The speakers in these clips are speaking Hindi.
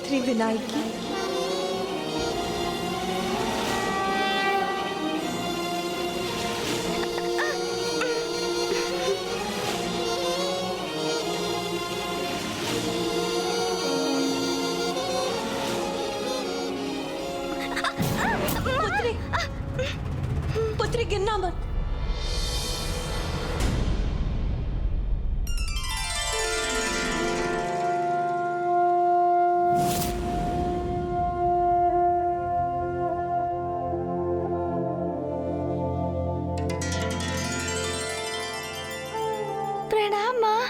पुत्री विनायकी। पुत्री, पुत्री गिरना मत। प्रणाम माँ।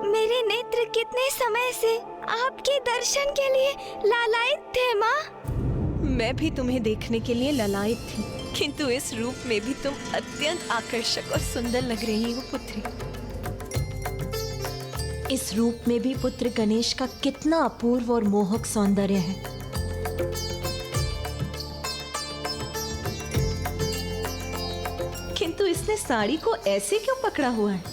मेरे नेत्र कितने समय से आपके दर्शन के लिए लालायित थे माँ। मैं भी तुम्हें देखने के लिए ललायत थी, किंतु इस रूप में भी तुम अत्यंत आकर्षक और सुंदर लग रही हो पुत्री। इस रूप में भी पुत्र गणेश का कितना अपूर्व और मोहक सौंदर्य है। किंतु इसने साड़ी को ऐसे क्यों पकड़ा हुआ है?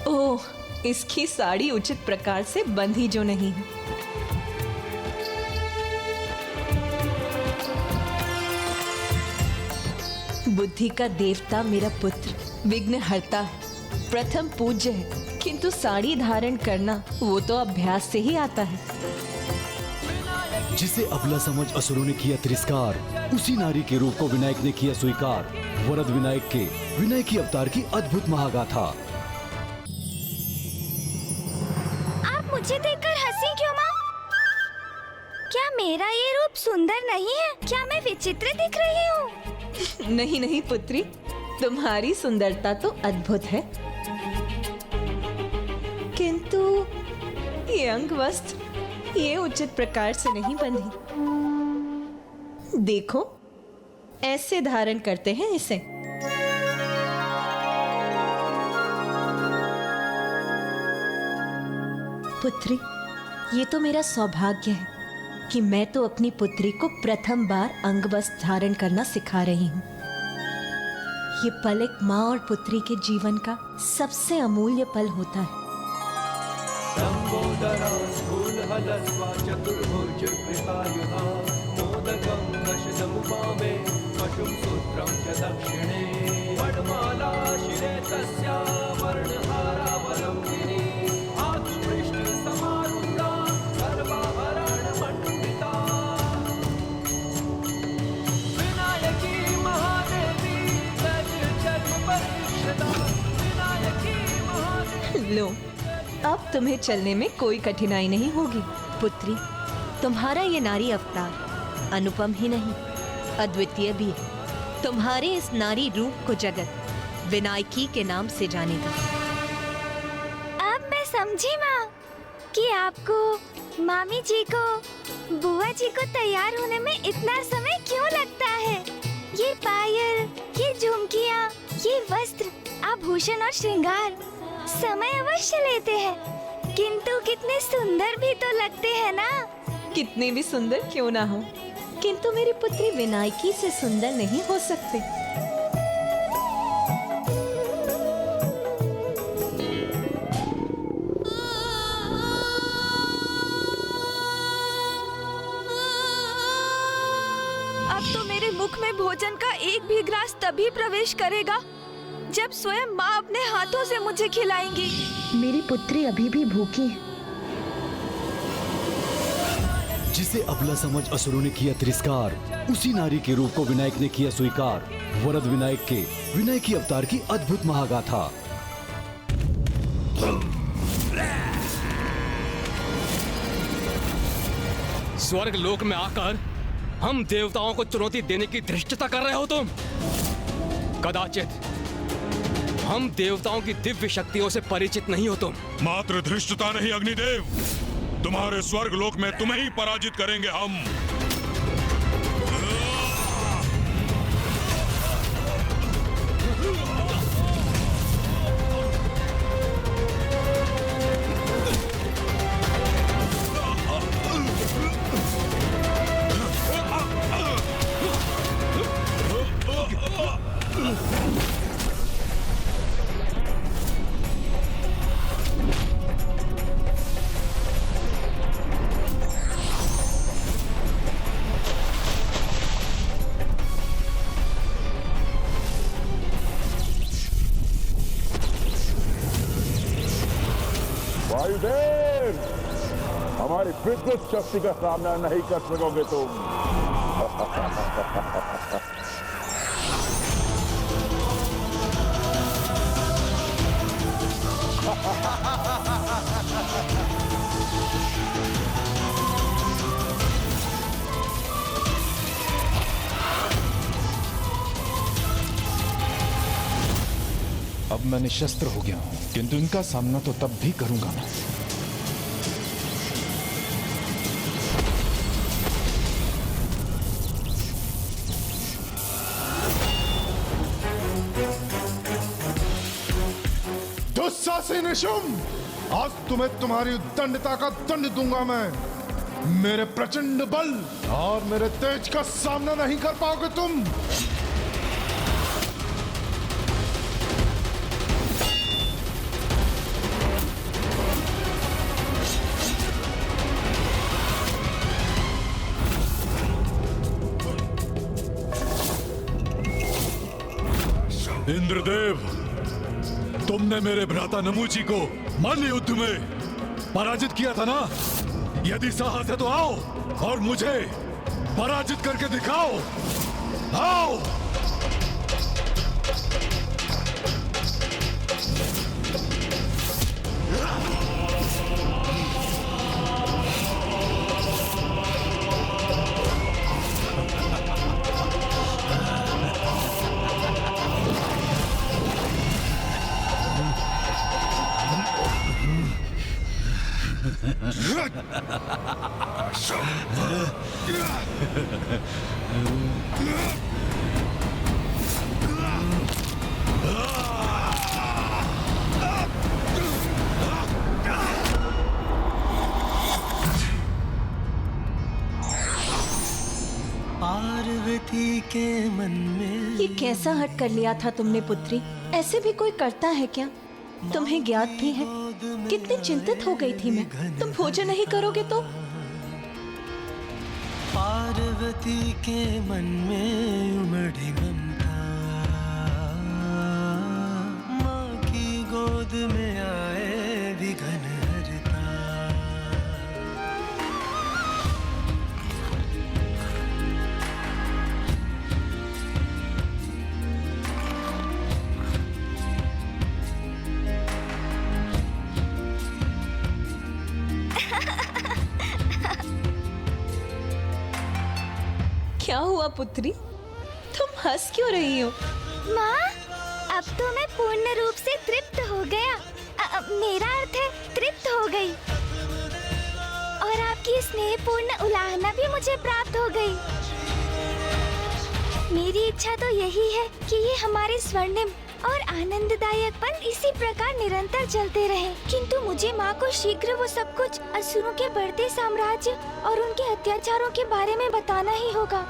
ओह, इसकी साड़ी उचित प्रकार से बंधी जो नहीं है। बुद्धि का देवता मेरा पुत्र विघ्नहर्ता है, प्रथम पूज्य है, किंतु साड़ी धारण करना वो तो अभ्यास से ही आता है। जिसे अबला समझ असुरों ने किया तिरस्कार, उसी नारी के रूप को विनायक ने किया स्वीकार। वरद विनायक के विनायकी अवतार की अद्भुत महागाथा। आप मुझे देखकर हंसी क्यों माँ? क्या मेरा ये रूप सुंदर नहीं है? क्या मैं विचित्र दिख रही हूँ? नहीं नहीं पुत्री, तुम्हारी सुंदरता तो अद्भुत है, किंतु ये अंग वस्त्र ये उचित प्रकार से नहीं बंधी। देखो, ऐसे धारण करते हैं इसे। पुत्री, ये तो मेरा सौभाग्य है कि मैं तो अपनी पुत्री को प्रथम बार अंगवस्त्र धारण करना सिखा रही हूँ। ये पल एक माँ और पुत्री के जीवन का सबसे अमूल्य पल होता है। लो, अब तुम्हें चलने में कोई कठिनाई नहीं होगी। पुत्री, तुम्हारा ये नारी अवतार अनुपम ही नहीं, अद्वितीय भी है। तुम्हारे इस नारी रूप को जगत विनायकी के नाम से जानेगा। अब मैं समझी माँ कि आपको मामी जी को बुआ जी को तैयार होने में इतना समय क्यों लगता है। ये पायल, ये झुमकियाँ, ये वस्त्र, आभूषण और श्रृंगार समय अवश्य लेते हैं, किंतु कितने सुंदर भी तो लगते हैं ना। कितने भी सुंदर क्यों ना हो, किंतु मेरी पुत्री विनायकी से सुंदर नहीं हो सकते। अब तो मेरे मुख में भोजन का एक भी ग्रास तभी प्रवेश करेगा जब स्वयं माँ अपने हाथों से मुझे खिलाएंगी। मेरी पुत्री अभी भी भूखी है। जिसे अबला समझ असुरों ने किया तिरस्कार, उसी नारी के रूप को विनायक ने किया स्वीकार। वरद विनायक के विनायकी अवतार की अद्भुत महागाथा। स्वर्ग लोक में आकर हम देवताओं को चुनौती देने की धृष्टता कर रहे हो तुम। कदाचित हम देवताओं की दिव्य शक्तियों से परिचित नहीं हो तुम। मात्र धृष्टता नहीं अग्निदेव, तुम्हारे स्वर्ग लोक में तुम्हें ही पराजित करेंगे हम। वायुदेव, हमारी विद्युत शक्ति का सामना नहीं कर सकोगे तुम। अब मैं निशस्त्र हो गया हूं, किंतु इनका सामना तो तब भी करूंगा मैं। दुस्साहसी निशुम्भ, आज तुम्हें तुम्हारी उद्दंडता का दंड दूंगा मैं। मेरे प्रचंड बल और मेरे तेज का सामना नहीं कर पाओगे तुम। इंद्रदेव, तुमने मेरे भ्राता नमूची को मल्ल युद्ध में पराजित किया था ना? यदि साहस है तो आओ और मुझे पराजित करके दिखाओ। आओ। पार्वती के मन में ये कैसा हट कर लिया था तुमने पुत्री? ऐसे भी कोई करता है क्या? तुम्हें ज्ञात भी है कितनी चिंतित हो गई थी मैं। तुम भोजन नहीं करोगे तो? पार्वती के मन में उमड़ी ममता, माँ की गोद में आए विघन हरता। क्या हुआ पुत्री? तुम हंस क्यों रही हो? माँ, अब तो मैं पूर्ण रूप से तृप्त हो गया। मेरा अर्थ है तृप्त हो गई। और आपकी स्नेहपूर्ण उलाहना भी मुझे प्राप्त हो गई। मेरी इच्छा तो यही है कि ये हमारे स्वर्णिम और आनंददायक पल इसी प्रकार निरंतर चलते रहे। किंतु मुझे माँ को शीघ्र वो सब कुछ असुरों के बढ़ते साम्राज्य और उनके अत्याचारों के बारे में बताना ही होगा।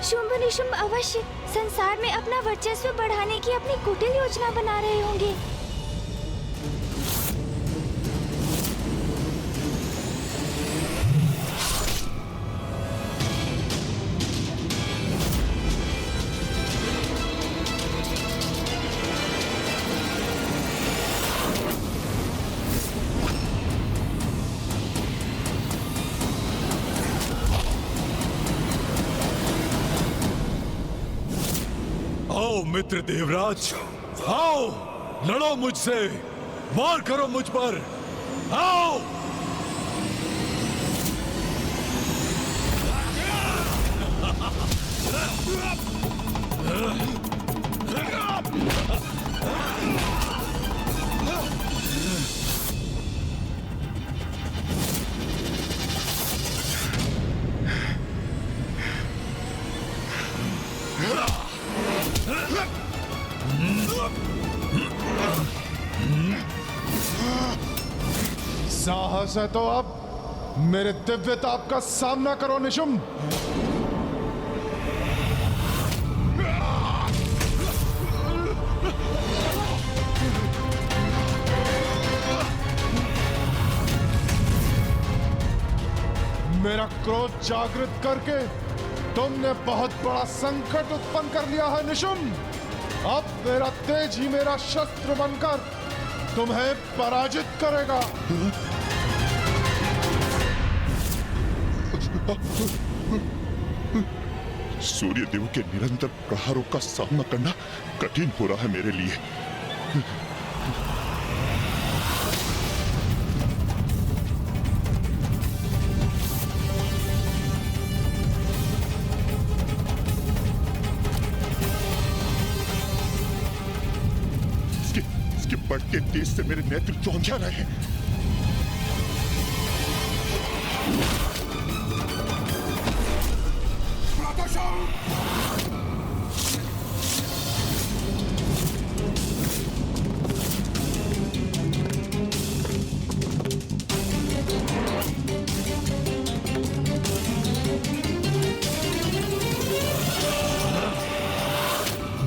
शुंभ निशुंभ अवश्य संसार में अपना वर्चस्व बढ़ाने की अपनी कुटिल योजना बना रहे होंगे। आओ मित्र देवराज, आओ लड़ो मुझसे, वार करो मुझ पर। आओ। साहस है तो अब मेरे दिव्य ताप का सामना करो निशुम्भ। मेरा क्रोध जागृत करके तुमने बहुत बड़ा संकट उत्पन्न कर लिया है निशुम्भ। अब मेरा तेज ही मेरा शस्त्र बनकर तुम्हें पराजित करेगा। सूर्य देव के निरंतर प्रहारों का सामना करना कठिन हो रहा है मेरे लिए। इसके बढ़ते तेज से मेरे नेत्र चौंधिया रहे हैं।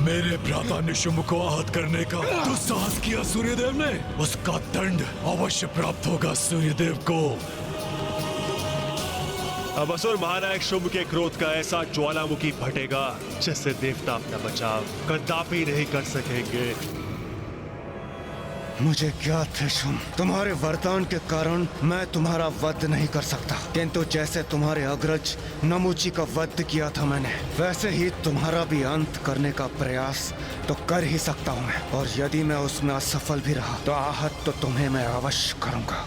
मेरे भ्राता निशुंभ को आहत करने का दुस्साहस किया सूर्यदेव ने, उसका दंड अवश्य प्राप्त होगा सूर्यदेव को। अब असुर महानायक शुंभ के क्रोध का ऐसा ज्वालामुखी फटेगा जिससे देवता अपना बचाव कदापि नहीं कर सकेंगे। मुझे ज्ञात है शुंभ, तुम्हारे वरदान के कारण मैं तुम्हारा वध नहीं कर सकता, किंतु जैसे तुम्हारे अग्रज नमूची का वध किया था मैंने, वैसे ही तुम्हारा भी अंत करने का प्रयास तो कर ही सकता हूँ मैं। और यदि मैं उसमें असफल भी रहा तो आहत तो तुम्हें मैं अवश्य करूंगा।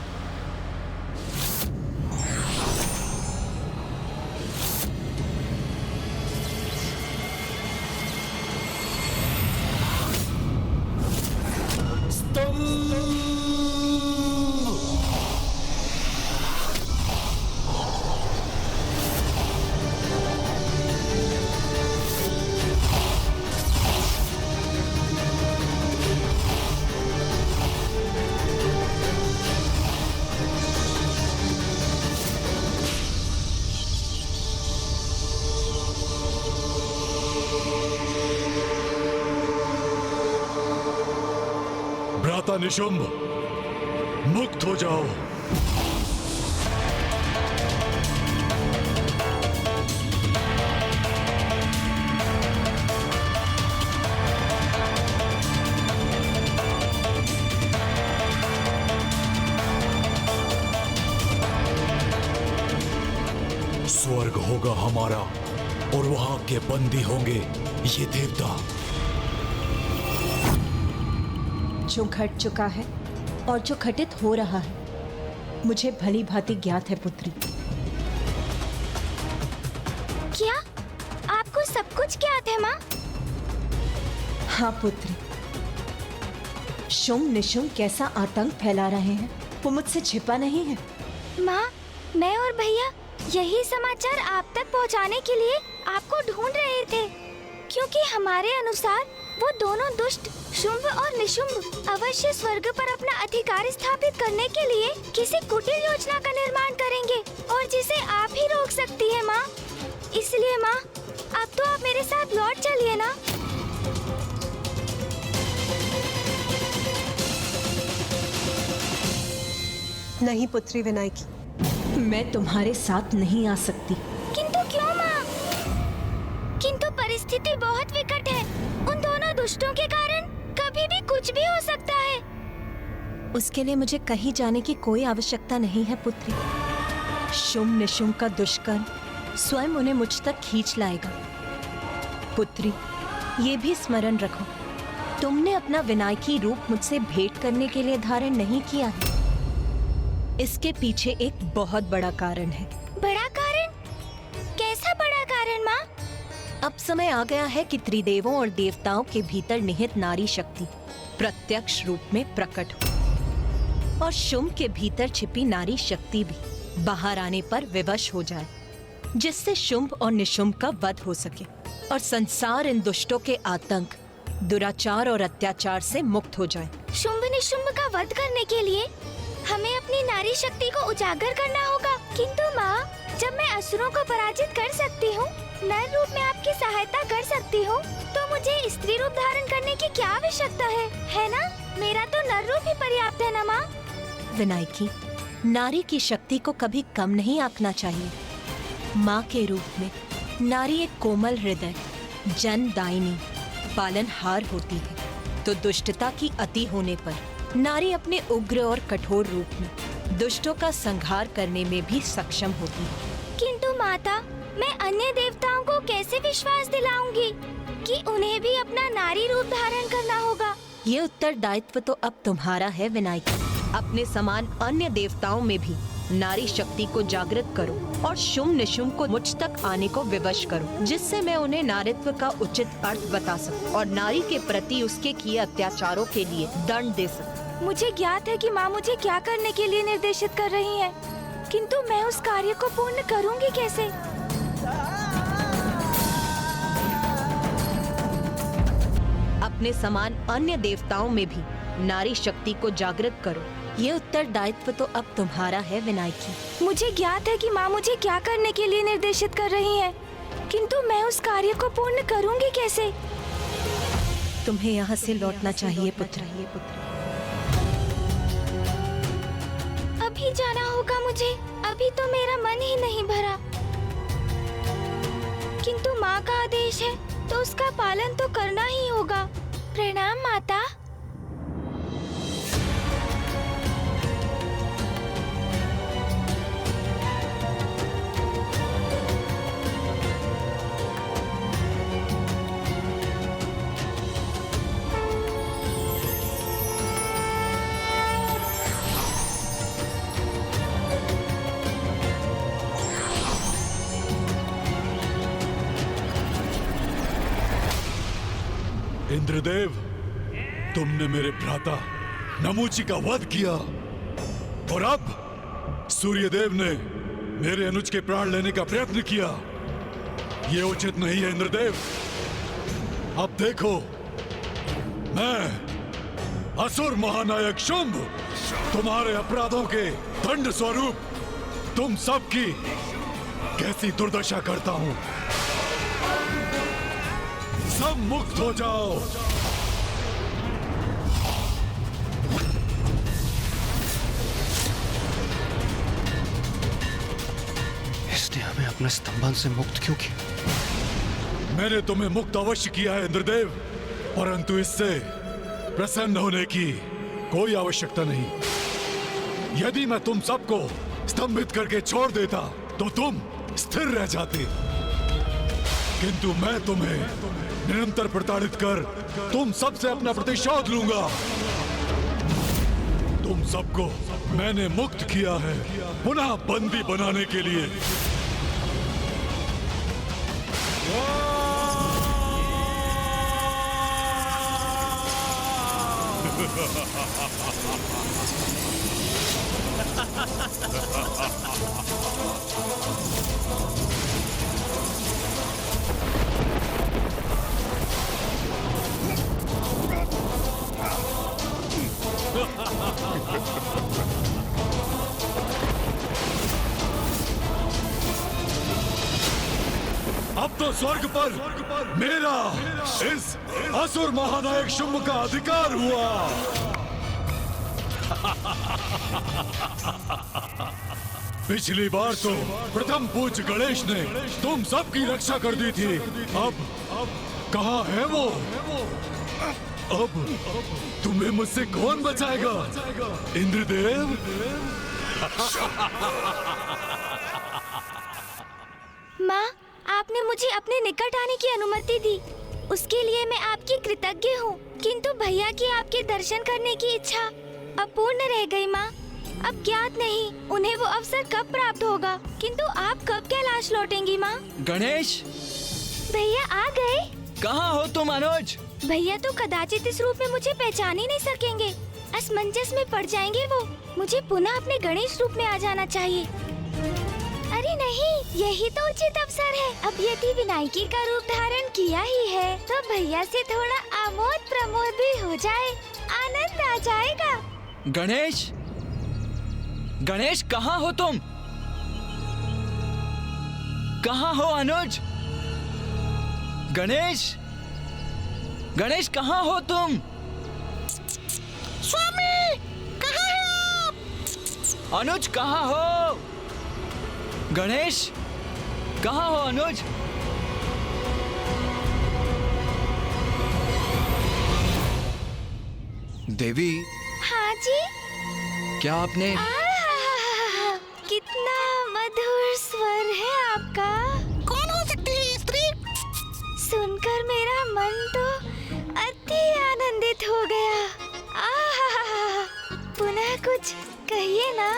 भ्राता निशुंभ, मुक्त हो जाओ। स्वर्ग होगा हमारा और वहां के बंदी होंगे ये देवता। जो घट चुका है और जो घटित हो रहा है मुझे भली भांति ज्ञात है पुत्री। क्या आपको सब कुछ ज्ञात है माँ? हाँ पुत्री, शुंभ निशुंभ कैसा आतंक फैला रहे हैं वो मुझसे छिपा नहीं है। माँ, मैं और भैया यही समाचार आप तक पहुँचाने के लिए आपको ढूंढ रहे थे, क्योंकि हमारे अनुसार वो दोनों दुष्ट शुंभ और निशुंभ अवश्य स्वर्ग पर अपना अधिकार स्थापित करने के लिए किसी कुटिल योजना का निर्माण करेंगे और जिसे आप ही रोक सकती है माँ। इसलिए माँ, अब तो आप मेरे साथ लौट चलिए ना। नहीं पुत्री विनायकी, मैं तुम्हारे साथ नहीं आ सकती। किंतु क्यों माँ? किंतु परिस्थिति बहुत विकट है। उन दोनों दुष्टों के कारण कभी भी कुछ भी हो सकता है। उसके लिए मुझे कहीं जाने की कोई आवश्यकता नहीं है पुत्री। शुंभ निशुंभ का दुष्कर्म स्वयं उन्हें मुझ तक खींच लाएगा। पुत्री, ये भी स्मरण रखो, तुमने अपना विनायकी रूप मुझसे भेंट करने के लिए धारण नहीं किया है। इसके पीछे एक बहुत बड़ा कारण है। बड़ा कारण? कैसा बड़ा कारण माँ? अब समय आ गया है कि त्रिदेवों और देवताओं के भीतर निहित नारी शक्ति प्रत्यक्ष रूप में प्रकट हो और शुंभ के भीतर छिपी नारी शक्ति भी बाहर आने पर विवश हो जाए, जिससे शुंभ और निशुंभ का वध हो सके और संसार इन दुष्टों के आतंक, दुराचार और अत्याचार से मुक्त हो जाए। शुंभ निशुंभ का वध करने के लिए हमें अपनी नारी शक्ति को उजागर करना होगा। किंतु माँ, जब मैं असुरों को पराजित कर सकती हूँ, नर रूप में आपकी सहायता कर सकती हूँ, तो मुझे स्त्री रूप धारण करने की क्या आवश्यकता है ना? मेरा तो नर रूप ही पर्याप्त है ना माँ? विनायकी, नारी की शक्ति को कभी कम नहीं आंकना चाहिए। माँ के रूप में नारी एक कोमल हृदय, जनदायिनी, पालनहार होती है, तो दुष्टता की अति होने पर नारी अपने उग्र और कठोर रूप में दुष्टों का संहार करने में भी सक्षम होती है। किंतु माँ, माता, मैं अन्य देवताओं को कैसे विश्वास दिलाऊंगी कि उन्हें भी अपना नारी रूप धारण करना होगा? ये उत्तरदायित्व तो अब तुम्हारा है विनायक। अपने समान अन्य देवताओं में भी नारी शक्ति को जागृत करो और शुम निशुम को मुझ तक आने को विवश करो, जिससे मैं उन्हें नारीत्व का उचित अर्थ बता सकूं और नारी के प्रति उसके किए अत्याचारों के लिए दंड दे सकूं। मुझे ज्ञात है कि माँ मुझे क्या करने के लिए निर्देशित कर रही हैं, किंतु मैं उस कार्य को पूर्ण करूंगी कैसे? अपने समान अन्य देवताओं में भी नारी शक्ति को जागृत करो। ये उत्तरदायित्व तो अब तुम्हारा है विनायकी। मुझे ज्ञात है कि माँ मुझे क्या करने के लिए निर्देशित कर रही हैं, किंतु मैं उस कार्य को पूर्ण करूंगी कैसे? तुम्हें यहाँ से लौटना चाहिए पुत्र। अभी जाना होगा मुझे, अभी तो मेरा मन ही नहीं भरा। किंतु माँ का आदेश है तो उसका पालन तो करना ही होगा। प्रणाम माता। इंद्रदेव, तुमने मेरे भ्राता नमूची का वध किया और अब सूर्यदेव ने मेरे अनुज के प्राण लेने का प्रयत्न किया। ये उचित नहीं है इंद्रदेव। अब देखो, मैं असुर महानायक शुंभ तुम्हारे अपराधों के दंड स्वरूप तुम सबकी कैसी दुर्दशा करता हूं। सब मुक्त हो जाओ। इसने हमें अपने स्तंभन से मुक्त क्यों किया? मैंने तुम्हें मुक्त अवश्य किया है इंद्रदेव, परंतु इससे प्रसन्न होने की कोई आवश्यकता नहीं। यदि मैं तुम सबको स्तंभित करके छोड़ देता तो तुम स्थिर रह जाते, किंतु मैं तुम्हें निरंतर प्रताड़ित कर तुम सबसे अपना प्रतिशोध लूंगा। तुम सबको मैंने मुक्त किया है पुनः बंदी बनाने के लिए। अब तो स्वर्ग पर मेरा इस असुर महानायक शुंभ का अधिकार हुआ। पिछली बार तो प्रथम पूज्य गणेश ने तुम सबकी रक्षा कर दी थी। अब कहाँ है वो? अब तुम्हें मुझसे कौन बचाएगा? इंद्रदेव? माँ, आपने मुझे अपने निकट आने की अनुमति दी, उसके लिए मैं आपकी कृतज्ञ हूँ। किंतु भैया की आपके दर्शन करने की इच्छा अपूर्ण रह गई माँ। अब ज्ञात नहीं उन्हें वो अवसर कब प्राप्त होगा, किंतु आप कब कैलाश लौटेंगी माँ? गणेश, भैया आ गए। कहाँ हो तुम अनुज? भैया तो कदाचित इस रूप में मुझे पहचान ही नहीं सकेंगे, असमंजस में पड़ जाएंगे वो। मुझे पुनः अपने गणेश रूप में आ जाना चाहिए। अरे नहीं, यही तो उचित अवसर है। अब यदि विनायकी का रूप धारण किया ही है तो भैया से थोड़ा आमोद प्रमोद भी हो जाए, आनंद आ जाएगा। गणेश, गणेश कहाँ हो तुम? कहाँ हो अनुज? गणेश, गणेश कहाँ हो तुम? स्वामी, कहाँ हैं आप? अनुज कहाँ हो? गणेश कहाँ हो अनुज? देवी। हाँ जी। क्या आपने? कितना मधुर स्वर है आपका। कहिए ना।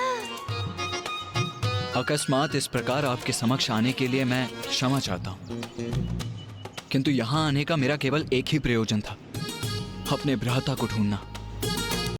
अकस्मात इस प्रकार आपके समक्ष आने के लिए मैं क्षमा चाहता हूँ, किंतु यहाँ आने का मेरा केवल एक ही प्रयोजन था, अपने भ्राता को ढूंढना।